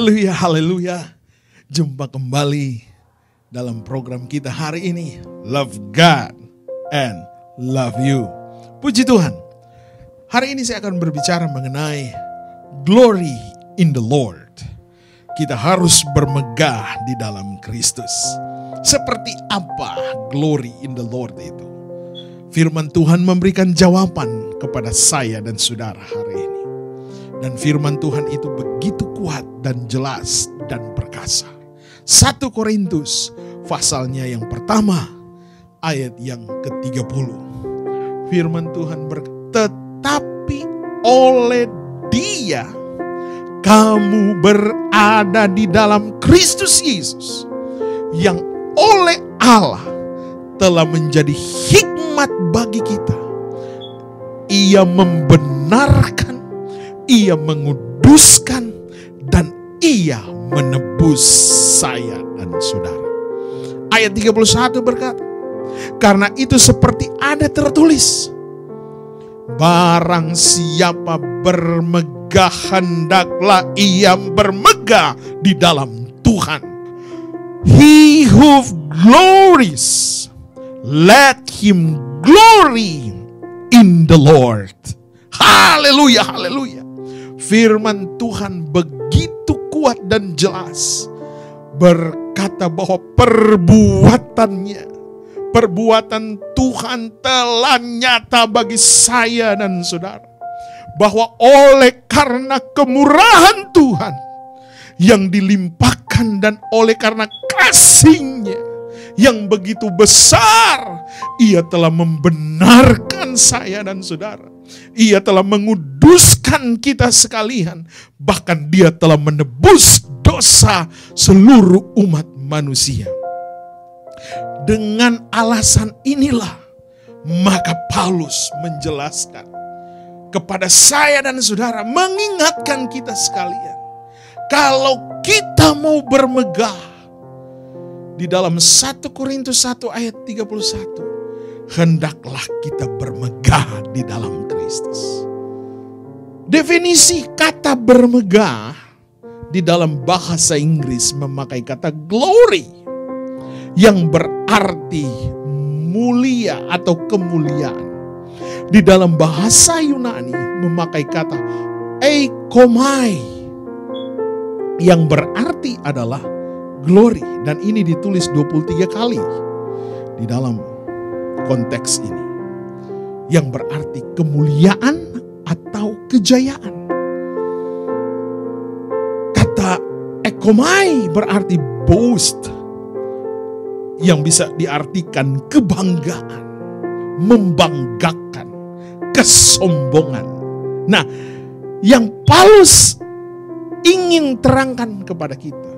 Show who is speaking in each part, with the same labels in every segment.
Speaker 1: Haleluya, haleluya. Jumpa kembali dalam program kita hari ini, Love God and Love You. Puji Tuhan. Hari ini saya akan berbicara mengenai glory in the Lord. Kita harus bermegah di dalam Kristus. Seperti apa glory in the Lord itu? Firman Tuhan memberikan jawaban kepada saya dan saudara hari ini. Dan firman Tuhan itu begitu kuat dan jelas dan perkasa. 1 Korintus pasalnya yang pertama ayat yang ke-30. Firman Tuhan tetapi oleh Dia kamu berada di dalam Kristus Yesus, yang oleh Allah telah menjadi hikmat bagi kita. Ia membenarkan, Ia menguduskan, dan Ia menebus saya dan saudara. Ayat 31 berkata, karena itu seperti ada tertulis, barang siapa bermegah hendaklah ia bermegah di dalam Tuhan. He who glories, let him glory in the Lord. Haleluya, haleluya. Firman Tuhan begitu kuat dan jelas, berkata bahwa perbuatan Tuhan telah nyata bagi saya dan saudara. Bahwa oleh karena kemurahan Tuhan yang dilimpahkan dan oleh karena kasih-Nya yang begitu besar, Ia telah membenarkan saya dan saudara. Ia telah menguduskan kita sekalian. Bahkan Dia telah menebus dosa seluruh umat manusia. Dengan alasan inilah, maka Paulus menjelaskan kepada saya dan saudara, mengingatkan kita sekalian, kalau kita mau bermegah, di dalam 1 Korintus 1 ayat 31, hendaklah kita bermegah di dalam Kristus. Definisi kata bermegah di dalam bahasa Inggris memakai kata glory, yang berarti mulia atau kemuliaan. Di dalam bahasa Yunani memakai kata eikomai, yang berarti adalah glory. Dan ini ditulis 23 kali di dalam konteks ini, yang berarti kemuliaan atau kejayaan. Kata eikomai berarti boast, yang bisa diartikan kebanggaan, membanggakan, kesombongan. Nah, yang Paulus ingin terangkan kepada kita,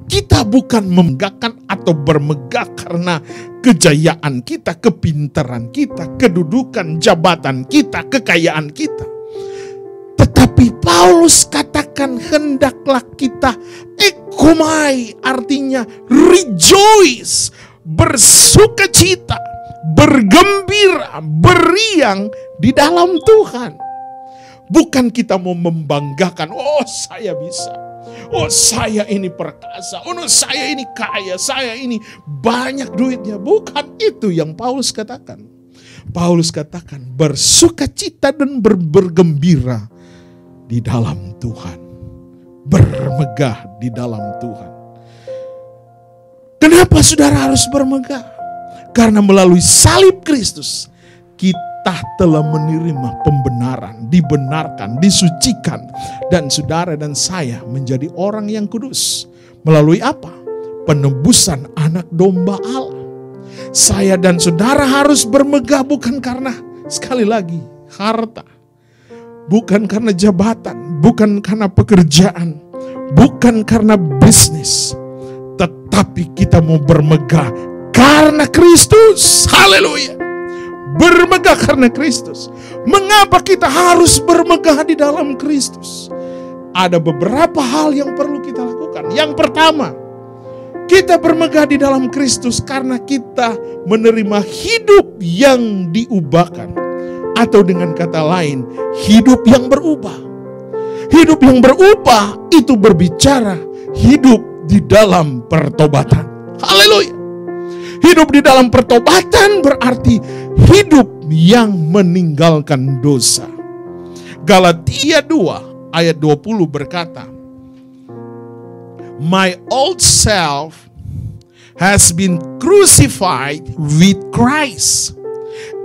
Speaker 1: kita bukan membanggakan atau bermegah karena kejayaan kita, kepintaran kita, kedudukan, jabatan kita, kekayaan kita. Tetapi Paulus katakan hendaklah kita eikomai, artinya rejoice, bersukacita, bergembira, beriang di dalam Tuhan. Bukan kita mau membanggakan, oh saya bisa, oh saya ini perkasa, oh saya ini kaya, saya ini banyak duitnya. Bukan itu yang Paulus katakan. Paulus katakan bersukacita dan bergembira di dalam Tuhan, bermegah di dalam Tuhan. Kenapa saudara harus bermegah? Karena melalui salib Kristus kita telah menerima pembenaran, dibenarkan, disucikan, dan saudara dan saya menjadi orang yang kudus. Melalui apa? Penebusan anak domba Allah. Saya dan saudara harus bermegah bukan karena, sekali lagi, harta, bukan karena jabatan, bukan karena pekerjaan, bukan karena bisnis, tetapi kita mau bermegah karena Kristus. Haleluya. Bermegah karena Kristus. Mengapa kita harus bermegah di dalam Kristus? Ada beberapa hal yang perlu kita lakukan. Yang pertama, kita bermegah di dalam Kristus karena kita menerima hidup yang diubahkan. Atau dengan kata lain, hidup yang berubah. Hidup yang berubah itu berbicara hidup di dalam pertobatan. Haleluya. Hidup di dalam pertobatan berarti hidup yang meninggalkan dosa. Galatia 2 ayat 20 berkata, "My old self has been crucified with Christ.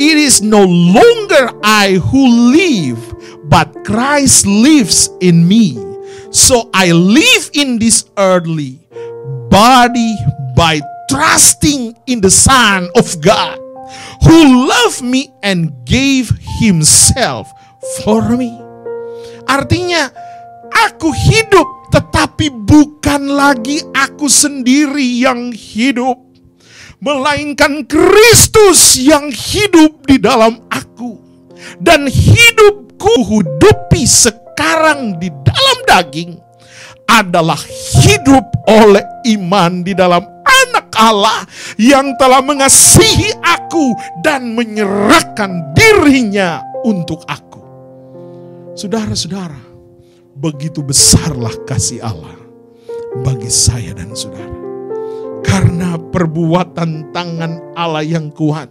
Speaker 1: It is no longer I who live, but Christ lives in me. So I live in this earthly body by trusting in the Son of God, who loved me and gave himself for me." Artinya, aku hidup, tetapi bukan lagi aku sendiri yang hidup, melainkan Kristus yang hidup di dalam aku. Dan hidupku hidupi sekarang di dalam daging adalah hidup oleh iman di dalam Anak Allah yang telah mengasihi aku dan menyerahkan dirinya untuk aku. Saudara-saudara, begitu besarlah kasih Allah bagi saya dan saudara. Karena perbuatan tangan Allah yang kuat,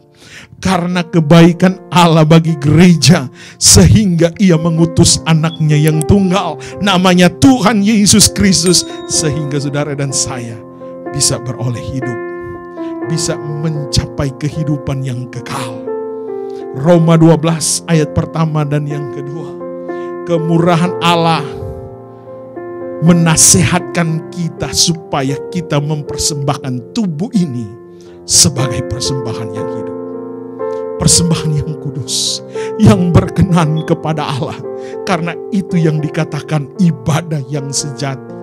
Speaker 1: karena kebaikan Allah bagi gereja, sehingga ia mengutus anaknya yang tunggal, namanya Tuhan Yesus Kristus, sehingga saudara dan saya bisa beroleh hidup, bisa mencapai kehidupan yang kekal. Roma 12 ayat pertama dan yang kedua. Kemurahan Allah menasehatkan kita supaya kita mempersembahkan tubuh ini sebagai persembahan yang hidup, persembahan yang kudus, yang berkenan kepada Allah. Karena itu yang dikatakan ibadah yang sejati.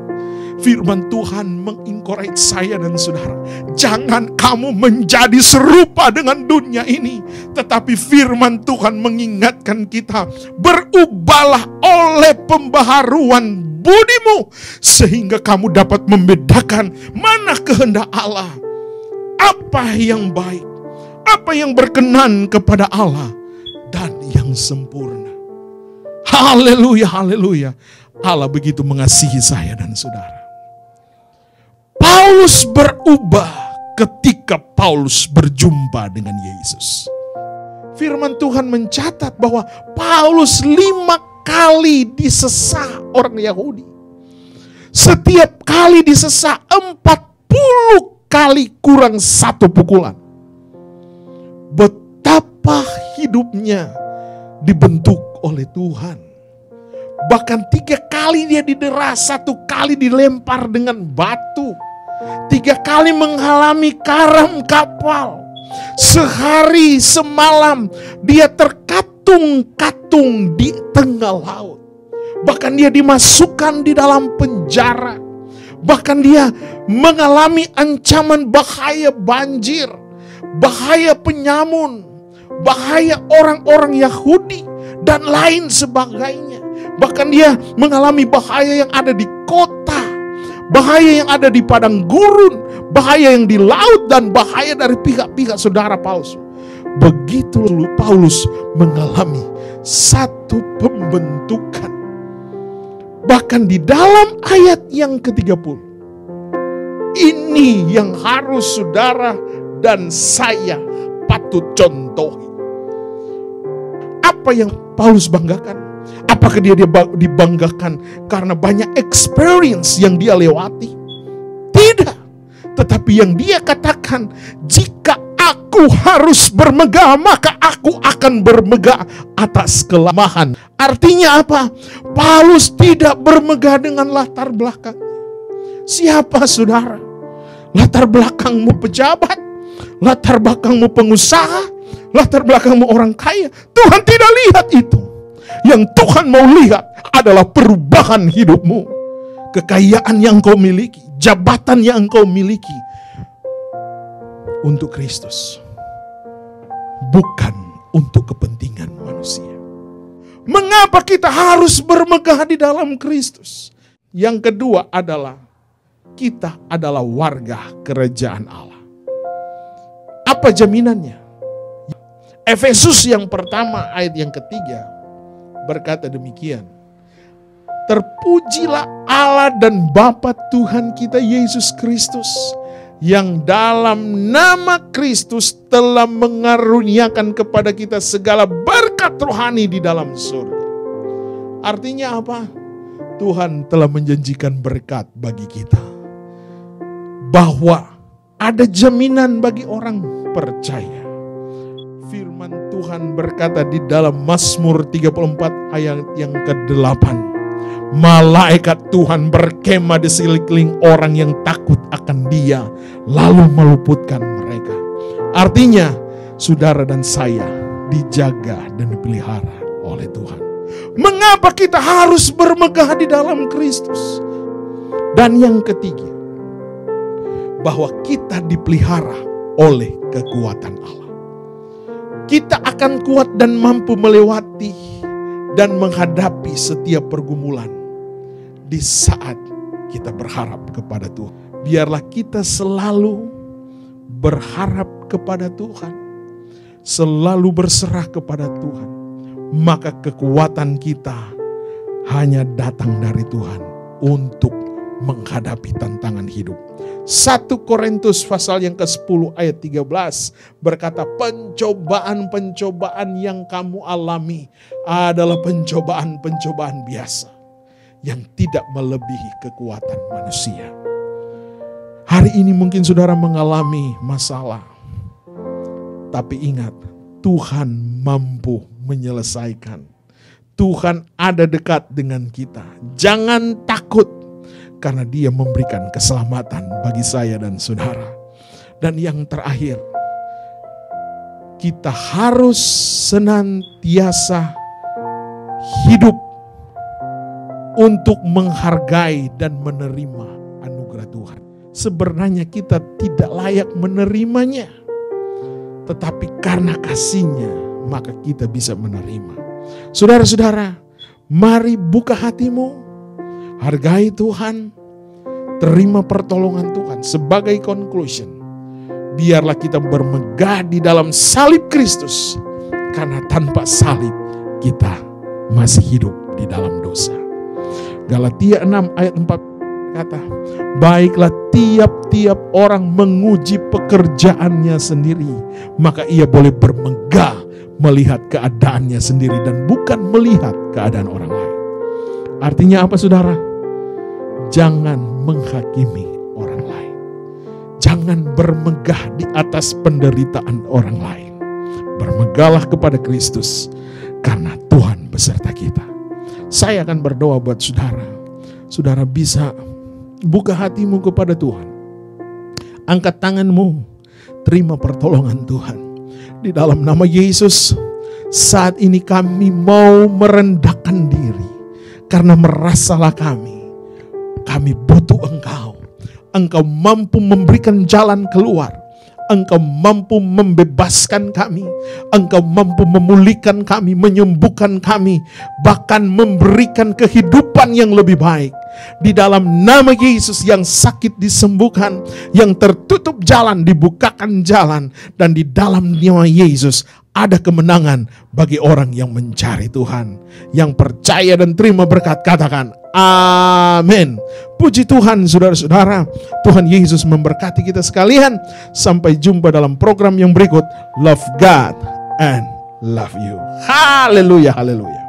Speaker 1: Firman Tuhan mengencourage saya dan saudara, jangan kamu menjadi serupa dengan dunia ini, tetapi firman Tuhan mengingatkan kita, berubahlah oleh pembaharuan budimu, sehingga kamu dapat membedakan mana kehendak Allah, apa yang baik, apa yang berkenan kepada Allah, dan yang sempurna. Haleluya, haleluya. Allah begitu mengasihi saya dan saudara. Paulus berubah ketika Paulus berjumpa dengan Yesus. Firman Tuhan mencatat bahwa Paulus 5 kali disesah orang Yahudi. Setiap kali disesah 40 kali kurang 1 pukulan. Betapa hidupnya dibentuk oleh Tuhan. Bahkan 3 kali dia didera, 1 kali dilempar dengan batu, 3 kali mengalami karam kapal. Sehari semalam dia terkatung-katung di tengah laut. Bahkan dia dimasukkan di dalam penjara. Bahkan dia mengalami ancaman bahaya banjir, bahaya penyamun, bahaya orang-orang Yahudi, dan lain sebagainya. Bahkan dia mengalami bahaya yang ada di kota, bahaya yang ada di padang gurun, bahaya yang di laut, dan bahaya dari pihak-pihak saudara Paulus. Begitu Paulus mengalami satu pembentukan. Bahkan di dalam ayat yang ke-30, ini yang harus saudara dan saya patut contohi. Apa yang Paulus banggakan? Apakah dia dibanggakan karena banyak experience yang dia lewati? Tidak. Tetapi yang dia katakan, jika aku harus bermegah, maka aku akan bermegah atas kelemahan. Artinya apa? Paulus tidak bermegah dengan latar belakang. Siapa saudara? Latar belakangmu pejabat, latar belakangmu pengusaha, latar belakangmu orang kaya. Tuhan tidak lihat itu. Yang Tuhan mau lihat adalah perubahan hidupmu. Kekayaan yang kau miliki, jabatan yang kau miliki untuk Kristus, bukan untuk kepentingan manusia. Mengapa kita harus bermegah di dalam Kristus? Yang kedua adalah kita adalah warga kerajaan Allah. Apa jaminannya? Efesus yang pertama ayat yang ketiga berkata demikian. Terpujilah Allah dan Bapa Tuhan kita Yesus Kristus, yang dalam nama Kristus telah mengaruniakan kepada kita segala berkat rohani di dalam surga. Artinya apa? Tuhan telah menjanjikan berkat bagi kita. Bahwa ada jaminan bagi orang percaya. Firman Tuhan berkata di dalam Mazmur 34 ayat yang ke-8. Malaikat Tuhan berkemah di sekeliling orang yang takut akan Dia, lalu meluputkan mereka. Artinya, saudara dan saya dijaga dan dipelihara oleh Tuhan. Mengapa kita harus bermegah di dalam Kristus? Dan yang ketiga, bahwa kita dipelihara oleh kekuatan Allah. Kita akan kuat dan mampu melewati dan menghadapi setiap pergumulan di saat kita berharap kepada Tuhan. Biarlah kita selalu berharap kepada Tuhan, selalu berserah kepada Tuhan. Maka kekuatan kita hanya datang dari Tuhan untuk menghadapi tantangan hidup. 1 Korintus pasal yang ke-10 ayat 13 berkata, pencobaan-pencobaan yang kamu alami adalah pencobaan-pencobaan biasa yang tidak melebihi kekuatan manusia. Hari ini mungkin saudara mengalami masalah, tapi ingat, Tuhan mampu menyelesaikan. Tuhan ada dekat dengan kita. Jangan takut, karena Dia memberikan keselamatan bagi saya dan saudara. Dan yang terakhir, kita harus senantiasa hidup untuk menghargai dan menerima anugerah Tuhan. Sebenarnya kita tidak layak menerimanya, tetapi karena kasih-Nya maka kita bisa menerima. Saudara-saudara, mari buka hatimu, hargai Tuhan, terima pertolongan Tuhan. Sebagai conclusion, biarlah kita bermegah di dalam salib Kristus, karena tanpa salib kita masih hidup di dalam dosa. Galatia 6 ayat 4 kata, baiklah tiap-tiap orang menguji pekerjaannya sendiri, maka ia boleh bermegah melihat keadaannya sendiri dan bukan melihat keadaan orang lain. Artinya apa, saudara? Jangan menghakimi orang lain. Jangan bermegah di atas penderitaan orang lain. Bermegahlah kepada Kristus, karena Tuhan beserta kita. Saya akan berdoa buat saudara. Saudara bisa buka hatimu kepada Tuhan. Angkat tanganmu, terima pertolongan Tuhan. Di dalam nama Yesus, saat ini kami mau merendahkan diri, karena merasalah kami butuh Engkau. Engkau mampu memberikan jalan keluar. Engkau mampu membebaskan kami. Engkau mampu memulihkan kami, menyembuhkan kami, bahkan memberikan kehidupan yang lebih baik. Di dalam nama Yesus, yang sakit disembuhkan, yang tertutup jalan dibukakan jalan, dan di dalam nama Yesus ada kemenangan bagi orang yang mencari Tuhan. Yang percaya dan terima berkat, katakan amin. Puji Tuhan, saudara-saudara. Tuhan Yesus memberkati kita sekalian. Sampai jumpa dalam program yang berikut. Love God and love you. Haleluya, haleluya.